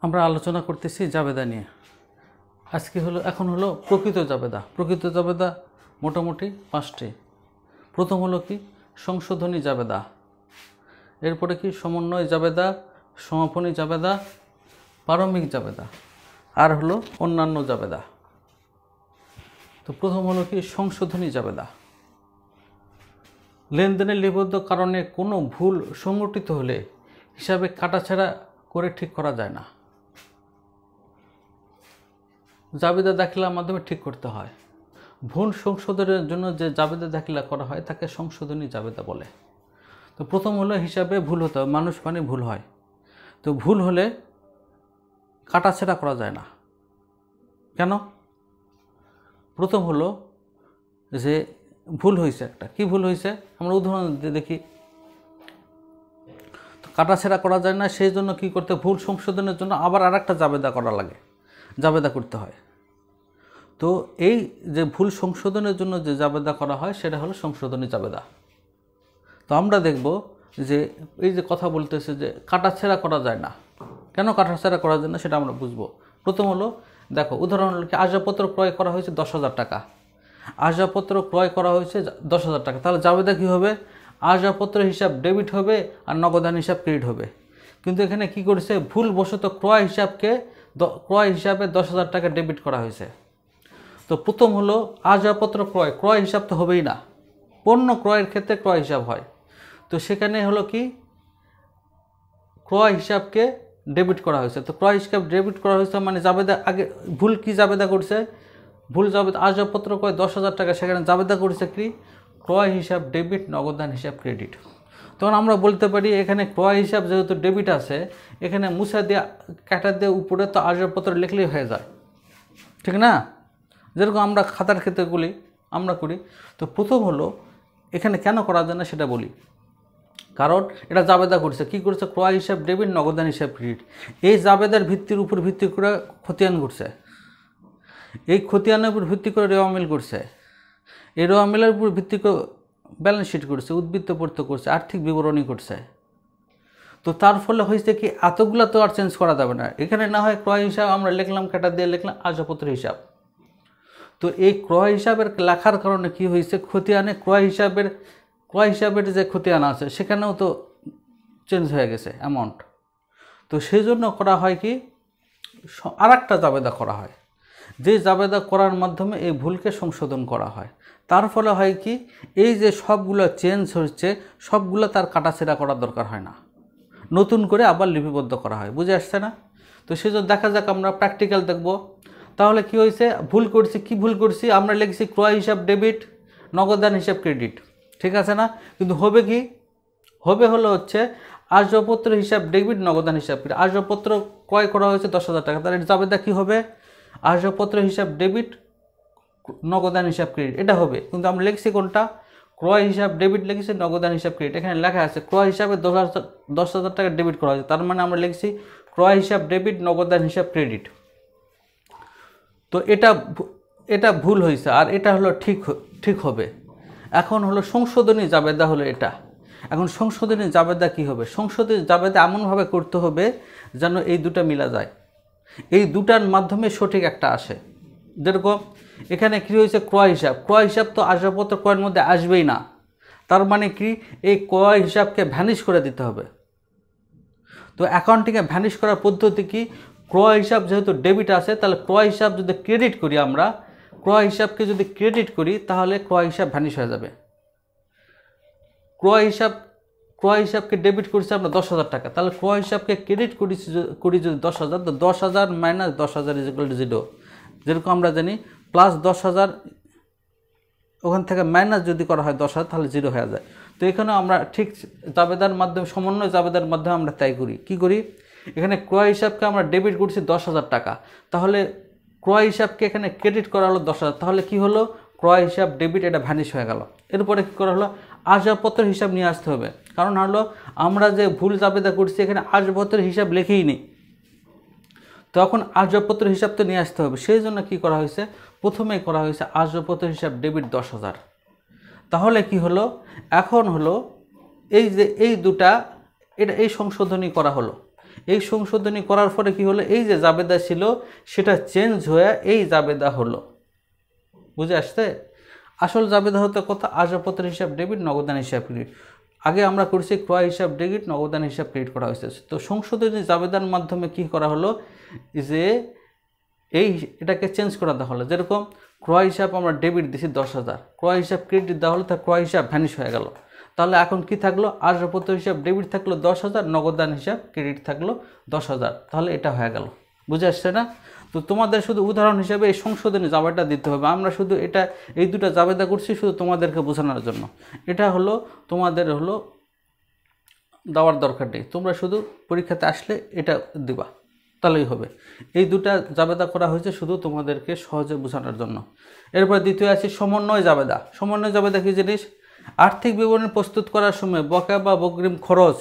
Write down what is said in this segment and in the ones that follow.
আমরা আলোচনা করতেছি জাবেদা নিয়ে। এখন হলো প্রকৃত জাবেদা। প্রকৃত জাবেদা মোটামুটি 5টি। প্রথম হলো কি সংশোধনী জাবেদা, এরপরে কি সমন্বয় জাবেদা, সমাপনী জাবেদা, প্রারম্ভিক জাবেদা, আর হলো অন্যান্য জাবেদা। তো প্রথম হলো কি সংশোধনী জাবেদা। লেনদেনের লিপিবদ্ধ কারণে কোনো ভুল সংঘটিত হলে হিসাবে কাটাছেঁড়া করে ঠিক করা যায় না। জাবেদা দাখিলার মাধ্যমে ঠিক করতে হয়। ভুল সংশোধনের জন্য যে জাবেদা দাখিলা করা হয় তাকে সংশোধনী জাবেদা বলে। তো প্রথম হলো হিসাবে ভুল হতে হয়, মানুষ মানে ভুল হয়। তো ভুল হলে কাটাছেঁড়া করা যায় না। কেন? প্রথম হলো যে ভুল হয়েছে একটা, কি ভুল হয়েছে আমরা উদাহরণ দিয়ে দেখি। তো কাটাছেঁড়া করা যায় না, সেই জন্য কী করতে, ভুল সংশোধনের জন্য আবার আর একটা জাবেদা করা লাগে, জাবেদা করতে হয়। তো এই যে ভুল সংশোধনের জন্য যে জাবেদা করা হয় সেটা হলো সংশোধনী জাবেদা। তো আমরা দেখব যে এই যে কথা বলতেছে যে কাটাছেঁড়া করা যায় না, কেন কাটাছেঁড়া করা যায় না সেটা আমরা বুঝবো। প্রথম হলো দেখো, উদাহরণ হলো কি আসবাবপত্র ক্রয় করা হয়েছে 10,000 টাকা, আসবাবপত্র ক্রয় করা হয়েছে 10,000 টাকা, তাহলে জাবেদা কী হবে, আসবাবপত্র হিসাব ডেবিট হবে আর নগদান হিসাব ক্রেডিট হবে। কিন্তু এখানে কি করেছে, ভুলবশত ক্রয় হিসাবে 10,000 টাকা ডেবিট করা হয়েছে। তো প্রথম হলো আসবাবপত্র ক্রয় হিসাব তো হবেই না, পণ্য ক্রয়ের ক্ষেত্রে ক্রয় হিসাব হয়। তো সেখানে হলো কি ক্রয় হিসাবকে ডেবিট করা হয়েছে। তো ক্রয় হিসাব ডেবিট করা হয়েছে মানে জাবেদা আগে ভুল কি জাবেদা করছে, ভুল জাবেদা আসবাবপত্র ক্রয় 10,000 টাকা, সেখানে জাবেদা করেছে কি ক্রয় হিসাব ডেবিট, নগদান হিসাব ক্রেডিট। তখন আমরা বলতে পারি এখানে ক্রয় হিসাব যেহেতু ডেবিট আছে, এখানে মুছা দিয়ে কাটা দিয়ে উপরে তো আসবাবপত্র লিখলেই হয়ে যায়, ঠিক না? যেরকম আমরা খাতার ক্ষেত্রে আমরা করি। তো প্রথম হলো এখানে কেন করা যায় না সেটা বলি। কারণ এটা জাবেদা করছে, কি করছে, ক্রয় হিসাব ডেবিট, নগদান হিসাব ক্রেডিট। এই জাবেদার ভিত্তির উপর ভিত্তি করে খতিয়ান করছে, এই খতিয়ানের উপর ভিত্তি করে রেওয়া মিল করছে, এই রেওয়া মিলের উপর ভিত্তি করে ব্যালেন্স শিট করছে, উদ্বৃত্ত পত্র করছে, আর্থিক বিবরণী করছে। তো তার ফলে হয়েছে কি এতগুলো তো আর চেঞ্জ করা যাবে না। এখানে না হয় ক্রয় হিসাব আমরা লিখলাম, কাটা দিয়ে লিখলাম আসবাবপত্র হিসাব। তো এই ক্রয় হিসাবের লেখার কারণে কি হয়েছে, খতিয়ানে ক্রয় হিসাবের যে খতিয়ান আছে সেখানেও তো চেঞ্জ হয়ে গেছে অ্যামাউন্ট। তো সেই জন্য করা হয় কি আর একটা জাবেদা করা হয়, যে জাবেদা করার মাধ্যমে এই ভুলকে সংশোধন করা হয়। তার ফলে হয় কি এই যে সবগুলো চেঞ্জ হচ্ছে সবগুলো তার কাটাছেঁড়া করার দরকার হয় না, নতুন করে আবার লিপিবদ্ধ করা হয়। বুঝে আসছে না? তো সেজন্য দেখা যাক আমরা প্র্যাকটিক্যাল দেখব। তাহলে কি হয়েছে, কি ভুল করছি, আমরা লিখছি ক্রয় হিসাব ডেবিট, নগদান হিসাব ক্রেডিট, ঠিক আছে না? কিন্তু হবে কি, হলো হচ্ছে আসবাবপত্র হিসাব ডেবিট, নগদান হিসাব ক্রেডিট। আসবাবপত্র ক্রয় করা হয়েছে 10,000 টাকা, তাহলে জাবেদা কী হবে, আসবাবপত্র হিসাব ডেবিট, নগদান হিসাব ক্রেডিট, এটা হবে। কিন্তু আমরা লিখছি কোনটা, ক্রয় হিসাব ডেবিট লিখেছি, নগদান হিসাব ক্রেডিট। এখানে লেখা আছে ক্রয় হিসাবে 10,000 টাকা ডেবিট করা হয়েছে, তার মানে আমরা লিখছি ক্রয় হিসাব ডেবিট, নগদান হিসাব ক্রেডিট। তো এটা ভুল হয়েছে আর এটা হলো ঠিক হবে। এখন হলো সংশোধনী জাবেদা হলো এটা। এখন সংশোধনী জাবেদা কি হবে, সংশোধনী জাবেদা এমনভাবে করতে হবে যেন এই দুটা মিলা যায়, এই দুটার মাধ্যমে সঠিক একটা আসে। যেরকম এখানে কী হয়েছে, ক্রয় হিসাব তো আসবাবপত্র ক্রয়ের মধ্যে আসবেই না, তার মানে কি এই ক্রয় হিসাবকে ভ্যানিশ করে দিতে হবে। তো অ্যাকাউন্টিংয়ে ভ্যানিশ করার পদ্ধতি কি, ক্রয় হিসাব যেহেতু ডেবিট আছে, তাহলে ক্রয় হিসাব যদি ক্রেডিট করি, আমরা ক্রয় হিসাবকে যদি ক্রেডিট করি তাহলে ক্রয় হিসাব ভ্যানিশ হয়ে যাবে। ক্রয় হিসাবকে ডেবিট করেছি আমরা 10,000 টাকা, তাহলে ক্রয় হিসাবকে ক্রেডিট করি যদি 10,000, তো 10,000 মাইনাস 10,000 = 0। যেরকম আমরা জানি প্লাস 10,000 ওখান থেকে মাইনাস যদি করা হয় 10,000 তাহলে 0 হয়ে যায়। তো এখানে আমরা ঠিক জাবেদার মাধ্যমে, সমন্বয় জাবেদার মাধ্যমে আমরা তাই করি। কি করি, এখানে ক্রয় হিসাবকে আমরা ডেবিট করছি 10,000 টাকা, তাহলে ক্রয় হিসাবকে এখানে ক্রেডিট করা হলো 10,000, তাহলে কি হলো, ক্রয় হিসাব ডেবিট এটা ভ্যানিশ হয়ে গেল। এরপরে কী করা হলো, আসবাবপত্রের হিসাব নিয়ে আসতে হবে। কারণ হলো আমরা যে ভুল জাবেদা করছি এখানে আসবাবপত্রের হিসাব লেখেই নি, তখন আসবাবপত্রের হিসাব তো নিয়ে আসতে হবে। সেই জন্য কী করা হয়েছে, প্রথমেই করা হয়েছে আসবাবপত্রের হিসাব ডেবিট 10,000। তাহলে কি হলো, এখন হলো এই যে এই দুটা এই সংশোধনী করা হলো, এই সংশোধনী করার পরে কি হলো, এই যে জাবেদা ছিল সেটা চেঞ্জ হয়ে এই জাবেদা হলো। বুঝে আসছে? আসল জাবেদা হতে কত, আসবাবপত্র হিসাব ডেবিট, নগদান হিসাব ক্রেডিট। আগে আমরা করছি ক্রয় হিসাব ডেবিট, নগদান হিসাব ক্রেডিট করা হয়েছে। তো সংশোধনী জাবেদার মাধ্যমে কি করা হলো, যে এটাকে চেঞ্জ করা দেওয়া হলো। যেরকম ক্রয় হিসাব আমরা ডেবিট দিছি 10,000, ক্রয় হিসাব ক্রেডিট দেওয়া হলো, তার ক্রয় হিসাব ভ্যানিশ হয়ে গেল। তাহলে এখন কি থাকলো, আসবাবপত্র হিসাব ডেবিট থাকলো 10,000, নগদান হিসাব ক্রেডিট থাকলো 10,000। তাহলে এটা হয়ে গেল। বুঝে আসছে না? তো তোমাদের শুধু উদাহরণ হিসাবে এই সংশোধনী জাবেদা দিতে হবে। আমরা শুধু এই দুটা জাবেদা করছি শুধু তোমাদেরকে বোঝানোর জন্য। এটা হলো তোমাদের হলো দেওয়ার দরকার নেই, তোমরা শুধু পরীক্ষাতে আসলে এটা দিবা, তাহলেই হবে। এই দুটা জাবেদা করা হয়েছে শুধু তোমাদেরকে সহজে বোঝানোর জন্য। এরপর দ্বিতীয় আছে সমন্বয় জাবেদা। সমন্বয় জাবেদা কী জিনিস, আর্থিক বিবরণী প্রস্তুত করার সময় বকেয়া বা অগ্রিম খরচ,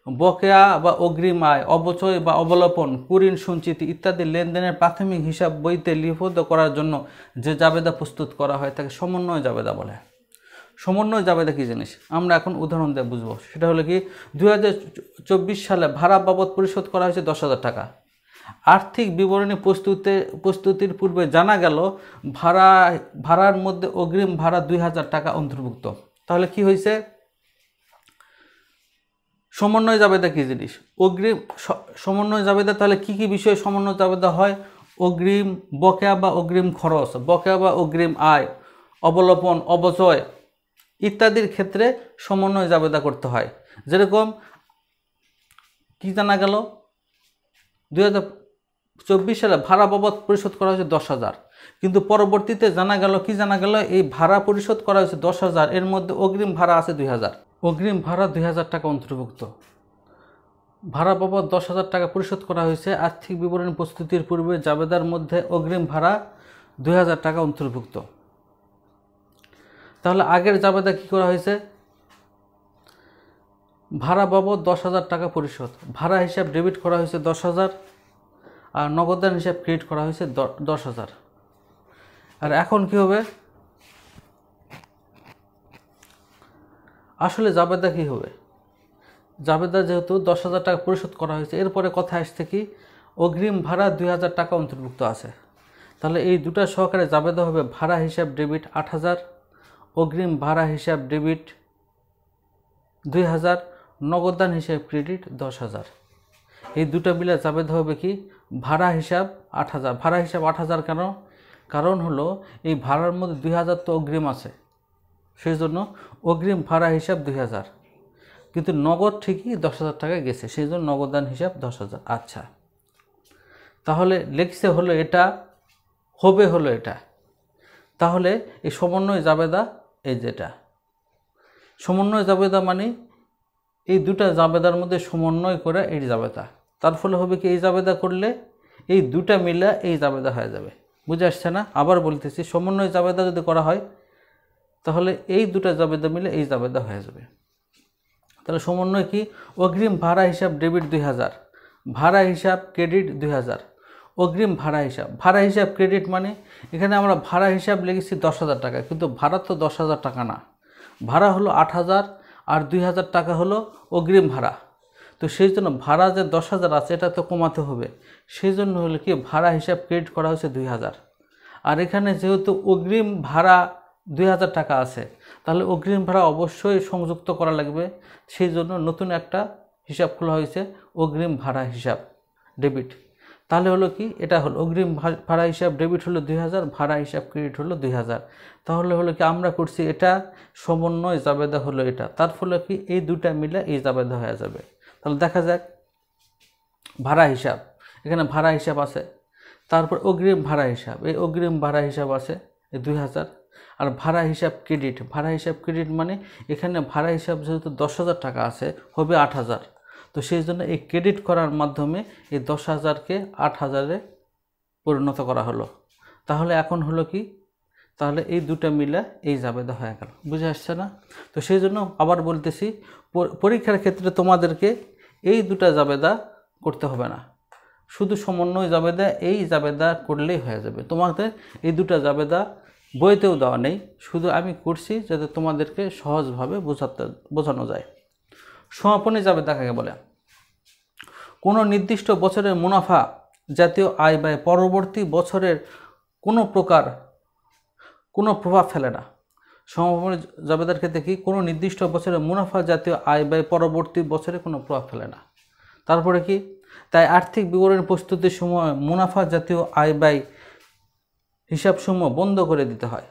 বকেয়া বা অগ্রিম আয়, অবচয় বা অবলোপন, কুঋণ সঞ্চিতি ইত্যাদি লেনদেনের প্রাথমিক হিসাব বইতে লিপিবদ্ধ করার জন্য যে জাবেদা প্রস্তুত করা হয় তাকে সমন্বয় জাবেদা বলে। সমন্বয় জাবেদা কী জিনিস আমরা এখন উদাহরণ দিয়ে বুঝবো। সেটা হলো কি, 2024 সালে ভাড়া বাবদ পরিশোধ করা হয়েছে 10,000 টাকা। আর্থিক বিবরণী প্রস্তুতির পূর্বে জানা গেল ভাড়ার মধ্যে অগ্রিম ভাড়া 2,000 টাকা অন্তর্ভুক্ত। তাহলে কি হয়েছে, সমন্বয় জাবেদা কী জিনিস, সমন্বয় জাবেদা তাহলে কি কি বিষয়ে সমন্বয় জাবেদা হয়, অগ্রিম, বকেয়া বা অগ্রিম খরচ, বকেয়া বা অগ্রিম আয়, অবলোপন, অবচয় ইত্যাদির ক্ষেত্রে সমন্বয় জাবেদা করতে হয়। যেরকম কি জানা গেল, 2024 সালে ভাড়া বাবদ পরিশোধ করা হয়েছে 10,000, কিন্তু পরবর্তীতে জানা গেল এই ভাড়া পরিশোধ করা হয়েছে 10,000, এর মধ্যে অগ্রিম ভাড়া আছে 2,000, অগ্রিম ভাড়া 2,000 টাকা অন্তর্ভুক্ত। ভাড়া বাবদ 10,000 টাকা পরিশোধ করা হয়েছে, আর্থিক বিবরণী প্রস্তুতির পূর্বে জাবেদার মধ্যে অগ্রিম ভাড়া 2,000 টাকা অন্তর্ভুক্ত। তাহলে আগের জাবেদা কি করা হয়েছে, ভাড়া বাবদ 10,000 টাকা পরিশোধ, ভাড়া হিসাব ডেবিট করা হয়েছে 10,000, আর নগদান হিসাব ক্রেডিট করা হয়েছে 10,000। আর এখন কি হবে, আসলে জাবেদা কি হবে, জাবেদা যেহেতু 10,000 টাকা পরিশোধ করা হয়েছে, এরপরে কথা আসছে কি অগ্রিম ভাড়া 2,000 টাকা অন্তর্ভুক্ত আছে। তাহলে এই দুটা সহকারে জাবেদা হবে ভাড়া হিসাব ডেবিট 8,000, অগ্রিম ভাড়া হিসাব ডেবিট 2,000, নগদান হিসাব ক্রেডিট 10,000। এই দুটা মিলে জাবেদা হবে কি ভাড়া হিসাব 8,000। ভাড়া হিসাব 8,000 কেন, কারণ হলো এই ভাড়ার মধ্যে 2,000 তো অগ্রিম আছে, সেই জন্য অগ্রিম ভাড়া হিসাব 2,000, কিন্তু নগদ ঠিকই 10,000 টাকা গেছে, সেই জন্য নগদান হিসাব 10,000। আচ্ছা, তাহলে লিখছে হলো এটা, হবে হলো এটা। তাহলে এই সমন্বয় জাবেদা, এই যেটা সমন্বয় জাবেদা মানে এই দুটা জাবেদার মধ্যে সমন্বয় করে এই জাবেদা, তার ফলে হবে কি এই জাবেদা করলে এই দুটা মিলে এই জাবেদা হয়ে যাবে। বুঝে আসছে না? আবার বলতেছি, সমন্বয় জাবেদা যদি করা হয় তাহলে এই দুটা জাবেদা মিলে এই জাবেদা হয়ে যাবে। তাহলে সমন্বয় কি, অগ্রিম ভাড়া হিসাব ডেবিট 2,000, ভাড়া হিসাব ক্রেডিট 2,000, অগ্রিম ভাড়া হিসাব ক্রেডিট মানে এখানে আমরা ভাড়া হিসাব লিখেছি 10,000 টাকা, কিন্তু ভাড়া তো 10,000 টাকা না, ভাড়া হলো 8,000 আর 2,000 টাকা হলো অগ্রিম ভাড়া। তো সেই জন্য ভাড়া যে 10,000 আছে এটা তো কমাতে হবে, সেই জন্য হলো কি ভাড়া হিসাব ক্রেডিট করা হয়েছে 2,000। আর এখানে যেহেতু অগ্রিম ভাড়া 2,000 টাকা আছে, তাহলে অগ্রিম ভাড়া অবশ্যই সংযুক্ত করা লাগবে, সেই জন্য নতুন একটা হিসাব খোলা হয়েছে অগ্রিম ভাড়া হিসাব ডেবিট। তাহলে হলো কি, এটা হলো অগ্রিম ভাড়া হিসাব ডেবিট হলো 2,000, ভাড়া হিসাব ক্রেডিট হলো 2,000। তাহলে হলো কি আমরা করছি এটা সমন্বয় জাবেদা হলো এটা, তার ফলে কি এই দুটা মিলে এই জাবেদা হয়ে যাবে। তাহলে দেখা যাক, ভাড়া হিসাব, এখানে ভাড়া হিসাব আছে, তারপর অগ্রিম ভাড়া হিসাব, এই অগ্রিম ভাড়া হিসাব আছে এই 2,000, আর ভাড়া হিসাব ক্রেডিট মানে এখানে ভাড়া হিসাব যেহেতু 10,000 টাকা আছে হবে 8,000, তো সেই জন্য এই ক্রেডিট করার মাধ্যমে এই 10,000কে 8,000-এ পরিণত করা হলো। তাহলে এখন হলো কি, তাহলে এই দুটা মিলে এই জাবেদা হয়ে গেল। বুঝে আসছে না? তো সেই জন্য আবার বলতেছি, পরীক্ষার ক্ষেত্রে তোমাদেরকে এই দুটা জাবেদা করতে হবে না, শুধু সমন্বয় জাবেদা, এই জাবেদা করলেই হয়ে যাবে। তোমাদের এই দুটা জাবেদা বইতেও দেওয়া নেই, শুধু আমি করছি যাতে তোমাদেরকে সহজভাবে বোঝানো যায়। সমাপনী জাবেদা কাকে বলে? কোনো নির্দিষ্ট বছরের মুনাফা জাতীয় আয় ব্যয় পরবর্তী বছরের কোনো প্রভাব ফেলে না। সমাপনী জাবেদার ক্ষেত্রে কি কোনো নির্দিষ্ট বছরের মুনাফা জাতীয় আয় ব্যয় পরবর্তী বছরে কোনো প্রভাব ফেলে না। তারপরে কি, তাই আর্থিক বিবরণী প্রস্তুতির সময় মুনাফা জাতীয় আয় ব্যয় হিসাবসমূহ বন্ধ করে দিতে হয়।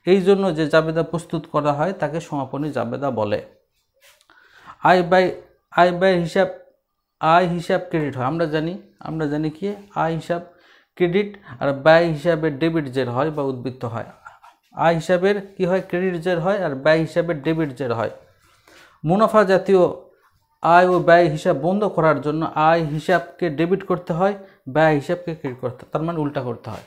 এই জন্য যে জাবেদা প্রস্তুত করা হয় তাকে সমাপনী জাবেদা বলে। আয় ব্যয় হিসাব ক্রেডিট হয়। আমরা জানি কি আয় হিসাব ক্রেডিট আর ব্যয় হিসাবে ডেবিট জের হয় বা উদ্বৃত্ত হয়। আয় হিসাবের কি হয়, ক্রেডিট জের হয়, আর ব্যয় হিসাবের ডেবিট জের হয়। মুনাফা জাতীয় আয় ও ব্যয় হিসাব বন্ধ করার জন্য আয় হিসাবকে ডেবিট করতে হয়, ব্যয় হিসাবকে ক্রেডিট করতে হয়, তার মানে উল্টা করতে হয়।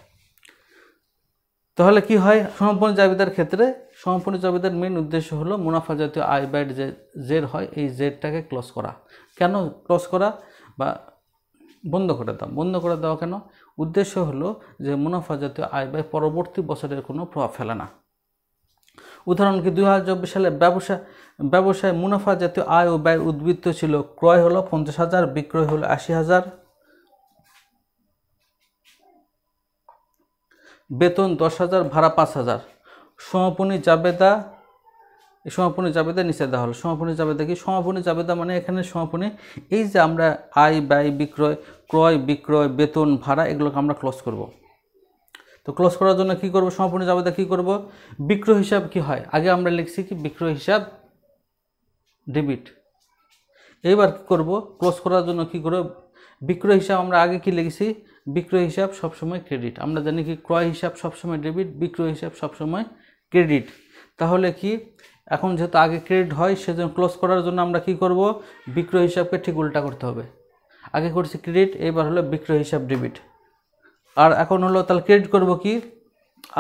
তাহলে কি হয়, সমাপনী জাবেদার ক্ষেত্রে সমাপনী জাবেদার মেইন উদ্দেশ্য হলো মুনাফা জাতীয় আয় ব্যয়ের যে জের হয় এই জেরটাকে ক্লোজ করা। কেন ক্লোজ করা বা বন্ধ করে দেওয়া কেন? উদ্দেশ্য হলো যে মুনাফা জাতীয় আয় ব্যয় পরবর্তী বছরের কোনো প্রভাব ফেলে না। উদাহরণ কি 2024 সালে ব্যবসায় মুনাফা জাতীয় আয় ও ব্যয়ের উদ্বৃত্ত ছিল ক্রয় হলো 50,000, বিক্রয় হলো 80,000, বেতন 10,000, ভাড়া 5,000। সমাপনী জাবেদা নিচে দেওয়া হলো। সমাপনী জাবেদা কি? সমাপনী জাবেদা মানে এখানে সমাপনী এই যে আমরা আয় ব্যয় ক্রয় বিক্রয় বেতন ভাড়া এগুলোকে আমরা ক্লোজ করব। তো ক্লোজ করার জন্য কি করব, সমাপনী জাবেদা কি করব, বিক্রয় হিসাব কি হয়, আগে আমরা লিখছি কি বিক্রয় হিসাব ডেবিট। এবার কি করব, ক্লোজ করার জন্য কি করব, বিক্রয় হিসাব আমরা আগে কি লিখেছি, বিক্রয় হিসাব সবসময় ক্রেডিট। আমরা জানি কি ক্রয় হিসাব সবসময় ডেবিট, বিক্রয় হিসাব সবসময় ক্রেডিট। তাহলে কি এখন যেহেতু আগে ক্রেডিট হয় সেজন্য ক্লোজ করার জন্য আমরা কি করব, বিক্রয় হিসাবকে ঠিক উল্টা করতে হবে। আগে করছি ক্রেডিট, এবার হলো বিক্রয় হিসাব ডেবিট। আর এখন হলো তাহলে ক্রেডিট করব কি,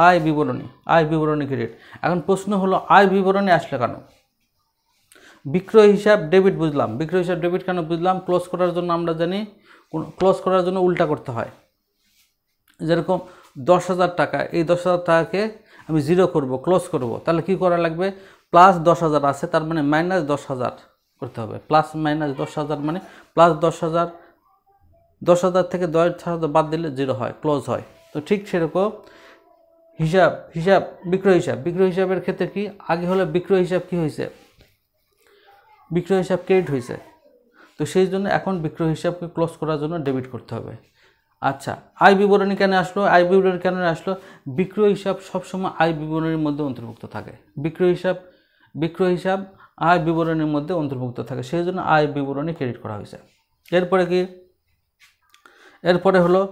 আয় বিবরণী ক্রেডিট। এখন প্রশ্ন হলো আয় বিবরণী আসলে কেন? বিক্রয় হিসাব ডেবিট বুঝলাম, বিক্রয় হিসাব ডেবিট কেন বুঝলাম, ক্লোজ করার জন্য আমরা জানি ক্লোজ করার জন্য উল্টা করতে হয়। যেরকম 10,000 টাকা, এই 10,000 টাকাকে আমি জিরো করব, ক্লোজ করব, তাহলে কি করা লাগবে, প্লাস 10,000 আছে তার মানে মাইনাস 10,000 করতে হবে। প্লাস মাইনাস 10,000 মানে প্লাস 10,000, 10,000 থেকে 10,000 বাদ দিলে জিরো হয়, ক্লোজ হয়। তো ঠিক সেরকম বিক্রয় হিসাবের ক্ষেত্রে কি, আগে হলো বিক্রয় হিসাব কি হয়েছে, বিক্রয় হিসাব ক্রেডিট হয়েছে, তো সেই জন্য এখন বিক্রয় হিসাবকে ক্লোজ করার জন্য ডেবিট করতে হবে। আচ্ছা, আয় বিবরণী কেন আসলো, বিক্রয় হিসাব সবসময় আয় বিবরণীর মধ্যে অন্তর্ভুক্ত থাকে। বিক্রয় হিসাব আয় বিবরণীর মধ্যে অন্তর্ভুক্ত থাকে, সেই জন্য আয় বিবরণী ক্রেডিট করা হয়েছে। এরপরে হলো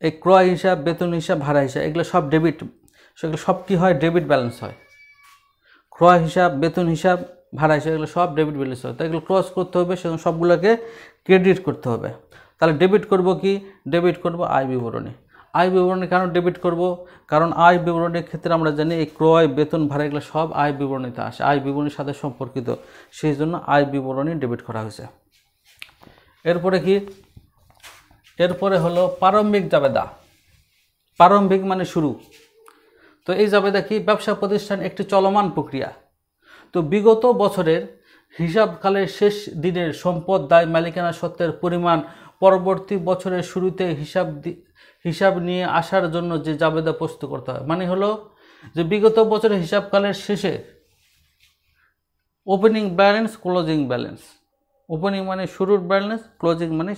এই ক্রয় হিসাব, বেতন হিসাব, ভাড়া হিসাব, এগুলো সব ডেবিট, সেগুলো সব কি হয়, ডেবিট ব্যালেন্স হয়। ক্রয় হিসাব, বেতন হিসাব, ভাড়া হিসাব এগুলো সব ডেবিট ব্যালেন্স হয়। তো এগুলো ক্লোজ করতে হবে, সেজন্য সবগুলোকে ক্রেডিট করতে হবে। তাহলে ডেবিট করব কি, ডেবিট করব আয় বিবরণী। আয় বিবরণী কেন ডেবিট করব, কারণ আয় বিবরণীর ক্ষেত্রে আমরা জানি এই ক্রয় বেতন ভাড়া এগুলো সব আয় বিবরণীতে আসে, আয় বিবরণীর সাথে সম্পর্কিত, সেই জন্য আয় বিবরণী ডেবিট করা হয়েছে। এরপরে হলো প্রারম্ভিক জাবেদা। প্রারম্ভিক মানে শুরু। তো এই জাবেদা কি, ব্যবসা প্রতিষ্ঠান একটি চলমান প্রক্রিয়া। তো বিগত বছরের হিসাবকালের শেষ দিনের সম্পদ দায় মালিকানা সত্ত্বের পরিমাণ পরবর্তী বছরের শুরুতে হিসাব নিয়ে আসার জন্য যে জাবেদা প্রস্তুত করতে হয়, মানে হলো যে বিগত বছরের হিসাবকালের শেষে opening balance, closing balance. Opening মানে শুরুর ব্যালেন্স, ক্লোজিং মানে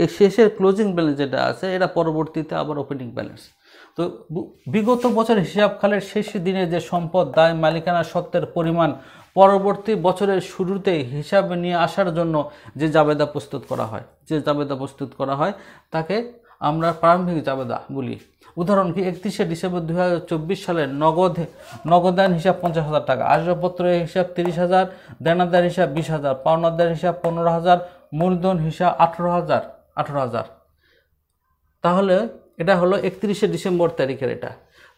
এই শেষের ক্লোজিং ব্যালেন্স যেটা আছে এটা পরবর্তীতে আবার ওপেনিং ব্যালেন্স। তো বিগত বছরের হিসাবকালের শেষ দিনে যে সম্পদ দায় মালিকানা সত্ত্বের পরিমাণ পরবর্তী বছরের শুরুতে হিসাব নিয়ে আসার জন্য যে জাবেদা প্রস্তুত করা হয় তাকে আমরা প্রারম্ভিক জাবেদা বলি। উদাহরণ কি, 31শে ডিসেম্বর 2024 সালের নগদান হিসাব 50,000 টাকা, আসবাবপত্রের হিসাব 30,000, দেনাদার হিসাব 20,000, পাওনাদার হিসাব 15,000, মূলধন হিসাব 18,000। তাহলে এটা হলো 31শে ডিসেম্বর তারিখের এটা।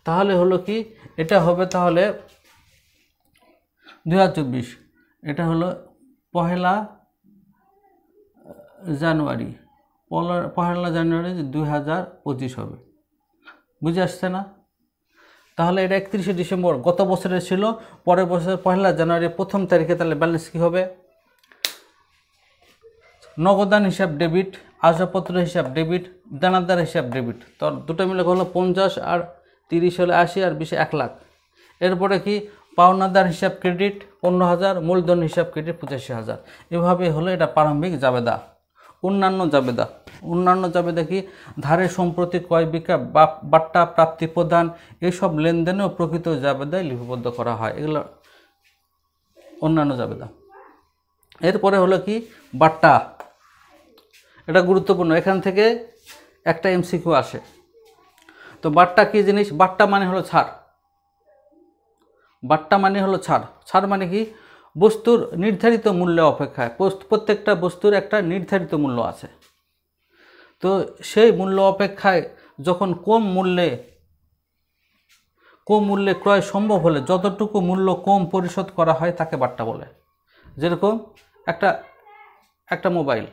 তাহলে হলো কি, এটা হবে তাহলে 2024, এটা হলো 1 জানুয়ারি 2025 হবে। বুঝে আসছে না? তাহলে এটা 31শে ডিসেম্বর গত বছরের ছিল, পরের বছর 1 জানুয়ারি 1 তারিখে তাহলে ব্যালেন্স কী হবে, নগদান হিসাব ডেবিট, আসবাবপত্র হিসাব ডেবিট, দানাদার হিসাব ডেবিট। তো দুটো মিলে হলো 50 আর 30 হলে 80 আর 20 1 লাখ। এরপরে কি পাওনাদার হিসাব ক্রেডিট 15,000, মূলধন হিসাব ক্রেডিট 85,000। এভাবে হলো এটা প্রারম্ভিক জাবেদা। অন্যান্য জাবেদা, অন্যান্য জাবেদা কি ধারে সম্প্রতি ক্রয় বিক্রয় বাট্টা প্রাপ্তি প্রদান এইসব লেনদেনেও প্রকৃত জাবেদায় লিপিবদ্ধ করা হয়, এগুলো অন্যান্য জাবেদা। এরপরে হলো কি বাট্টা, এটা গুরুত্বপূর্ণ, এখান থেকে একটা এমসিকিউ আসে। তো বাট্টা কি জিনিস? বাট্টা মানে হলো ছাড়। বাট্টা মানে হলো ছাড়। ছাড় মানে কি বস্তুর নির্ধারিত মূল্য অপেক্ষায়, প্রত্যেকটা বস্তুর একটা নির্ধারিত মূল্য আছে। তো সেই মূল্য অপেক্ষায় যখন কম মূল্যে ক্রয় সম্ভব হলে যতটুকু মূল্য কম পরিশোধ করা হয় তাকে বাট্টা বলে। যেরকম একটা মোবাইল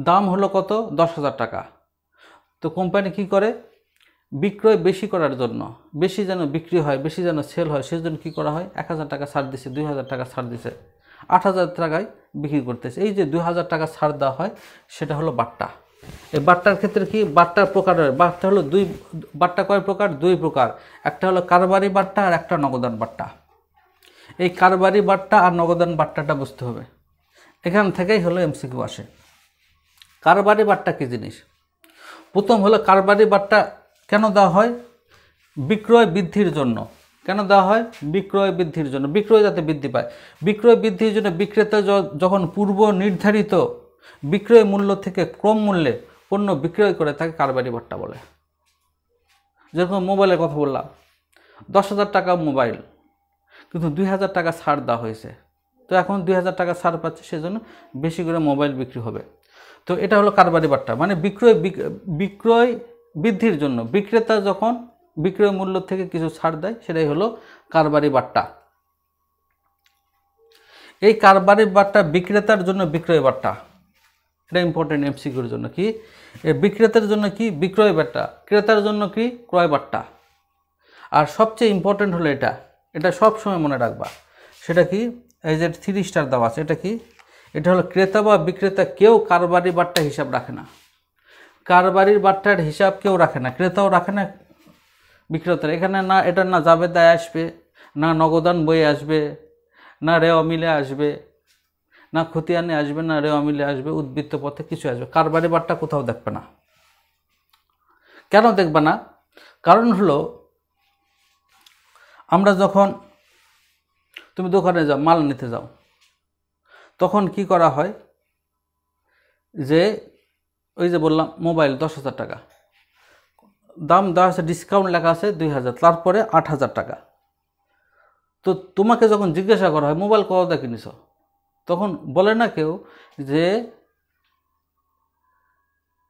দাম হলো কত? 10,000 টাকা। তো কোম্পানি কি করে? বিক্রয় বেশি করার জন্য, বেশি যেন বিক্রি হয়, বেশি যেন সেল হয়, সেজন্য কী করা হয়? 1,000 টাকা ছাড় দিছে, 2,000 টাকা ছাড় দিছে, 8,000 টাকায় বিক্রি করতেছে। এই যে 2,000 টাকা ছাড় দেওয়া হয় সেটা হলো বাট্টা। এই বাট্টার ক্ষেত্রে কি বাট্টার প্রকার হয়? বাট্টা হলো বাট্টা কয় প্রকার? 2 প্রকার। একটা হলো কারবারি বাট্টা আর একটা নগদান বাট্টা। এই কারবারি বাট্টা আর নগদান বাট্টাটা বুঝতে হবে, এখান থেকেই হলো এমসিকিউ আসে। কারবারি বাট্টা কী জিনিস? প্রথম হলো কারবারি বাট্টা কেন দেওয়া হয়? বিক্রয় বৃদ্ধির জন্য। কেন দেওয়া হয়? বিক্রয় বৃদ্ধির জন্য, বিক্রয় যাতে বৃদ্ধি পায়। বিক্রয় বৃদ্ধির জন্য বিক্রেতা যখন পূর্ব নির্ধারিত বিক্রয় মূল্য থেকে কম মূল্যে পণ্য বিক্রয় করে তাকে কারবারি বাট্টা বলে। যেরকম মোবাইলের কথা বললাম, 10,000 টাকা মোবাইল, কিন্তু 2,000 টাকা ছাড় দেওয়া হয়েছে। তো এখন 2,000 টাকা ছাড় পাচ্ছে, সেজন্য বেশি করে মোবাইল বিক্রি হবে। তো এটা হলো কারবারি বাট্টা, মানে বিক্রয় বৃদ্ধির জন্য বিক্রেতা যখন বিক্রয় মূল্য থেকে কিছু ছাড় দেয় সেটাই হলো কারবারি বাট্টা। এই কারবারি বাট্টা বিক্রেতার জন্য বিক্রয় বাট্টা, এটা ইম্পর্টেন্ট এমসিকিউর জন্য। কি বিক্রেতার জন্য কি? বিক্রয় বাট্টা, ক্রেতার জন্য কি? ক্রয় বাট্টা। আর সবচেয়ে ইম্পর্টেন্ট হলো এটা সব সময় মনে রাখবা, সেটা কি? এই যে 3 স্টার দেওয়া আছে, এটা কি? এটা হলো ক্রেতা বা বিক্রেতা কেউ কারবারি বাট্টা হিসাব রাখে না। কারবারির বাট্টার হিসাব কেউ রাখে না, ক্রেতাও রাখে না, বিক্রেতার। এখানে না এটা না জাবেদায় আসবে, না নগদান বই আসবে, না রেওয়া মিলে আসবে, না খতিয়ানে আসবে, না রেওয়া মিলে আসবে, উদ্বৃত্ত পথে কিছু আসবে। কারবারি বাট্টা কোথাও দেখবে না। কেন দেখবে না? কারণ হলো আমরা যখন তুমি দোকানে যাও, মাল নিতে যাও, তখন কি করা হয়? যে ওই যে বললাম মোবাইল 10,000 টাকা দাম দেওয়া আছে, ডিসকাউন্ট লেখা আছে 2,000, তারপরে 8,000 টাকা। তো তোমাকে যখন জিজ্ঞাসা করা হয় মোবাইল কত কিনেছ, তখন বলে না কেউ যে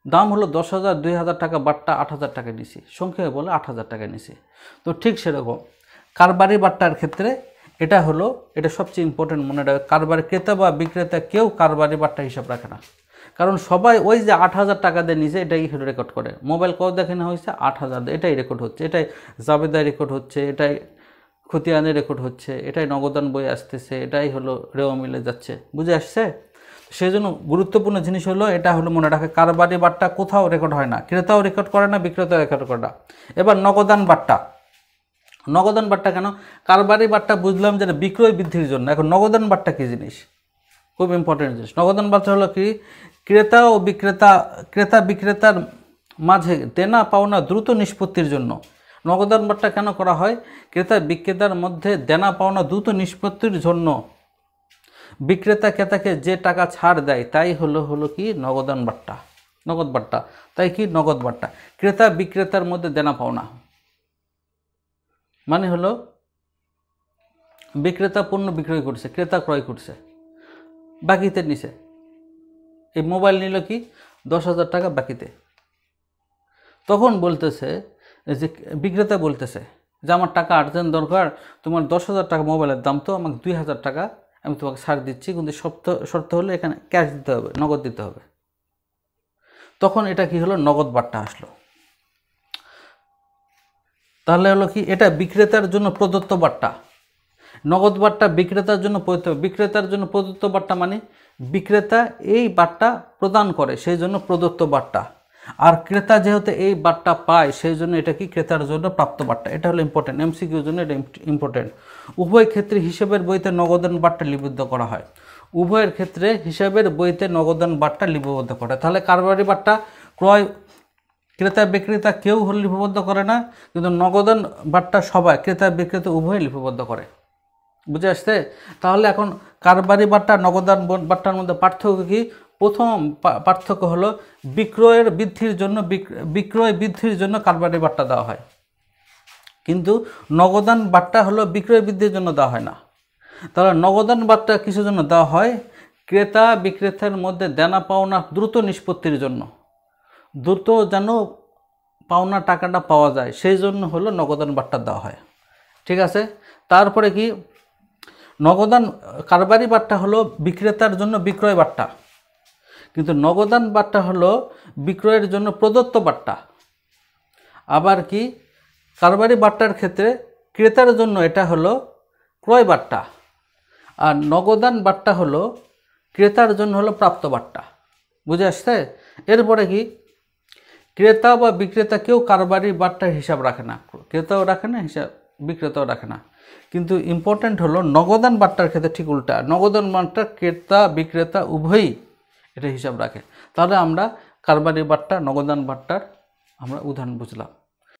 দাম হলো 10,000, 2,000 টাকা বাট্টা 8,000 টাকা নিছি, সংক্ষেপে বলে 8,000 টাকা নিছি। তো ঠিক সেরকম কারবারি বাট্টার ক্ষেত্রে এটা সবচেয়ে ইম্পর্টেন্ট মনে রাখবে। কারবারি ক্রেতা বা বিক্রেতা কেউ কারবারি বাট্টা হিসাব রাখে না, কারণ সবাই ওই যে 8,000 টাকা দিয়ে নিচে এটাই রেকর্ড করে। মোবাইল কত দেখানো হয়েছে? 8,000, এটাই রেকর্ড হচ্ছে, এটাই জাবেদায় রেকর্ড হচ্ছে, এটাই খতিয়ানে রেকর্ড হচ্ছে, এটাই নগদান বই আসতেছে, এটাই হলো রেওয়া মিলে যাচ্ছে। বুঝে আসছে? সেই জন্য গুরুত্বপূর্ণ জিনিস হলো এটা হলো মনে রাখে, কারবারি বাট্টা কোথাও রেকর্ড হয় না, ক্রেতাও রেকর্ড করে না, বিক্রেতাও রেকর্ড করে না। এবার নগদান বাট্টা। নগদান বাট্টা কেন? কারবারি বাট্টা বুঝলাম যে বিক্রয় বৃদ্ধির জন্য। এখন নগদান বাট্টা কী জিনিস? খুব ইম্পর্টেন্ট জিনিস। নগদান বাট্টা হলো কি? ক্রেতা বিক্রেতার মাঝে দেনা পাওনা দ্রুত নিষ্পত্তির জন্য। নগদান বাট্টা কেন করা হয়? ক্রেতা বিক্রেতার মধ্যে দেনা পাওনা দ্রুত নিষ্পত্তির জন্য বিক্রেতা ক্রেতাকে যে টাকা ছাড় দেয় তাই হলো কি? নগদান বাট্টা, নগদ বাট্টা। তাই কি? নগদ বাট্টা। ক্রেতা বিক্রেতার মধ্যে দেনা পাওনা মানে হলো বিক্রেতা পণ্য বিক্রয় করছে, ক্রেতা ক্রয় করছে, বাকিতে নিছে। এই মোবাইল নিল কি? 10,000 টাকা বাকিতে। তখন বলতেছে যে বিক্রেতা বলতেছে যে আমার টাকা আর্জেন্ট দরকার, তোমার 10,000 টাকা মোবাইলের দাম, তো আমাকে 2,000 টাকা আমি তোমাকে ছাড় দিচ্ছি, কিন্তু শর্ত হলো এখানে ক্যাশ দিতে হবে, নগদ দিতে হবে। তখন এটা কি হলো? নগদ বাট্টা আসলো। তাহলে হলো কি? এটা বিক্রেতার জন্য প্রদত্ত বাট্টা, নগদ বার্তা বিক্রেতার জন্য প্রদত্ত, বিক্রেতার জন্য প্রদত্ত বার্তা মানে বিক্রেতা এই বার্তা প্রদান করে সেই জন্য প্রদত্ত বার্তা, আর ক্রেতা যেহেতু এই বার্তা পায় সেই জন্য এটা কি ক্রেতার জন্য প্রাপ্ত বার্তা। এটা হলো ইম্পর্টেন্ট, এমসিকিউর জন্য এটা ইম্পর্টেন্ট। উভয় ক্ষেত্রে হিসাবের বইতে নগদান বার্তা লিপিবদ্ধ করা হয়, উভয়ের ক্ষেত্রে হিসাবের বইতে নগদান বার্তা লিপিবদ্ধ করে। তাহলে কারবারি বার্তা ক্রয় ক্রেতা বিক্রেতা কেউ হলে লিপিবদ্ধ করে না, কিন্তু নগদান বার্তা সবাই ক্রেতা বিক্রেতা উভয় লিপিবদ্ধ করে। বুঝে আসছে? তাহলে এখন কারবারি বার্তা নগদান বার্তার মধ্যে পার্থক্য কি? প্রথম পার্থক্য হলো বিক্রয় বৃদ্ধির জন্য কারবারি বার্তা দেওয়া হয়, কিন্তু নগদান বার্তা হলো বিক্রয় বৃদ্ধির জন্য দেওয়া হয় না। তাহলে নগদান বার্তা কিসের জন্য দেওয়া হয়? ক্রেতা বিক্রেতার মধ্যে দেনা পাওনা দ্রুত নিষ্পত্তির জন্য, দ্রুত যেন পাওনা টাকাটা পাওয়া যায় সেই জন্য হলো নগদান বার্তা দেওয়া হয়। ঠিক আছে? তারপরে কি নগদান কারবারি বার্তা হলো বিক্রেতার জন্য বিক্রয় বার্তা, কিন্তু নগদান বার্তা হলো বিক্রয়ের জন্য প্রদত্ত বার্তা। আবার কি কারবারি বার্তার ক্ষেত্রে ক্রেতার জন্য এটা হলো ক্রয় বার্তা, আর নগদান বার্তা হলো ক্রেতার জন্য হলো প্রাপ্ত বার্তা। বুঝে আসছে? এরপরে কি ক্রেতা বা বিক্রেতা কেউ কারবারি বার্তার হিসাব রাখে না, ক্রেতাও রাখে না হিসাব, বিক্রেতাও রাখে না। কিন্তু ইম্পর্ট্যান্ট হলো নগদান বার্তার ক্ষেত্রে ঠিক উল্টা, নগদান বার্তা ক্রেতা বিক্রেতা উভয়ই এটা হিসাব রাখে। তাহলে আমরা কারবারি বার্তা নগদান বার্তার আমরা উদাহরণ বুঝলাম।